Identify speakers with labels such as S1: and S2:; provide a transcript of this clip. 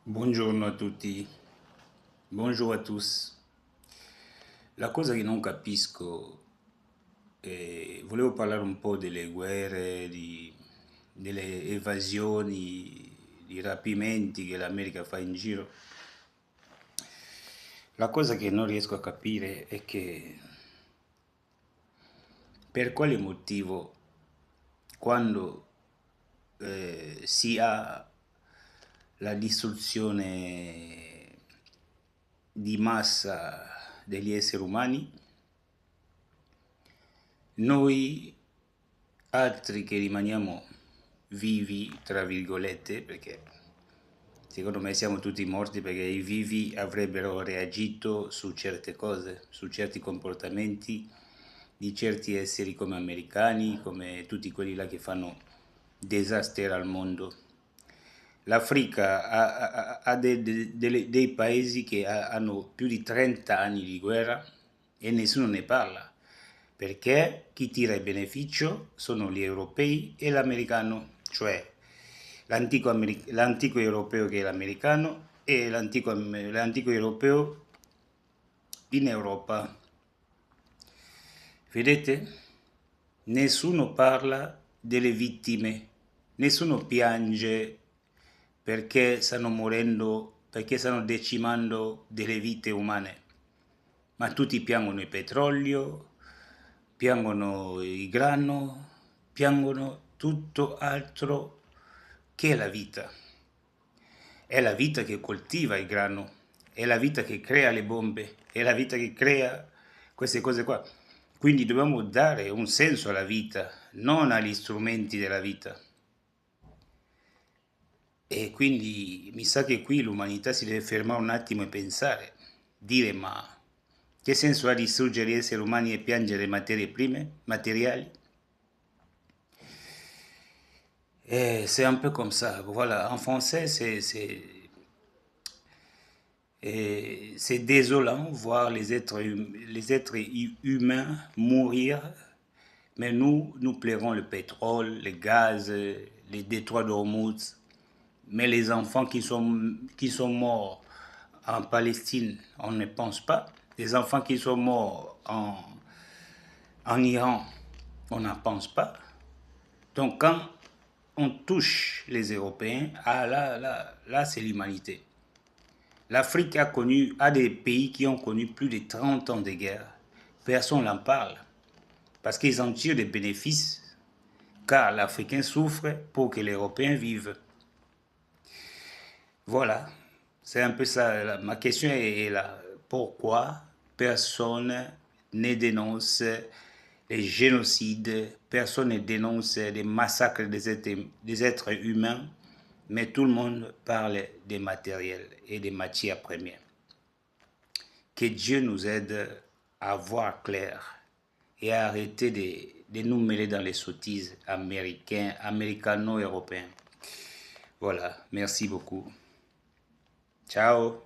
S1: Buongiorno a tutti, bonjour a tous. La cosa che non capisco, volevo parlare un po' delle guerre, delle evasioni, di rapimenti che l'America fa in giro. La cosa che non riesco a capire è che per quale motivo quando si ha la distruzione di massa degli esseri umani, noi altri che rimaniamo vivi, tra virgolette, perché secondo me siamo tutti morti perché i vivi avrebbero reagito su certe cose, su certi comportamenti di certi esseri come americani, come tutti quelli là che fanno disastri al mondo. L'Africa ha dei paesi che hanno più di 30 anni di guerra e nessuno ne parla, perché chi tira il beneficio sono gli europei e l'americano, cioè l'antico europeo che è l'americano e l'antico europeo in Europa. Vedete? Nessuno parla delle vittime, nessuno piange perché stanno morendo, perché stanno decimando delle vite umane, ma tutti piangono il petrolio, piangono il grano, piangono tutto altro che la vita. È la vita che coltiva il grano, è la vita che crea le bombe, è la vita che crea queste cose qua. Quindi dobbiamo dare un senso alla vita, non agli strumenti della vita. E quindi mi sa che qui l'umanità si deve fermare un attimo e pensare, dire ma che senso ha distruggere gli esseri umani e piangere materie prime, materiali? C'est un peu comme ça. Voilà, en français, c'est désolant voir les êtres humains mourir, mais nous plairons le pétrole, le gaz, les détroits d'Ormuz. Mais les enfants qui sont morts en Palestine, on ne pense pas. Les enfants qui sont morts en Iran, on n'en pense pas. Donc quand on touche les Européens, ah là c'est l'humanité. L'Afrique a des pays qui ont connu plus de 30 ans de guerre. Personne n'en parle. Parce qu'ils en tirent des bénéfices, car l'Africain souffre pour que les Européens vivent. Voilà, c'est un peu ça. Ma question est là. Pourquoi personne ne dénonce les génocides, personne ne dénonce les massacres des êtres humains, mais tout le monde parle des matériels et des matières premières. Que Dieu nous aide à voir clair et à arrêter de nous mêler dans les sottises américano-européens. Voilà, merci beaucoup. Ciao.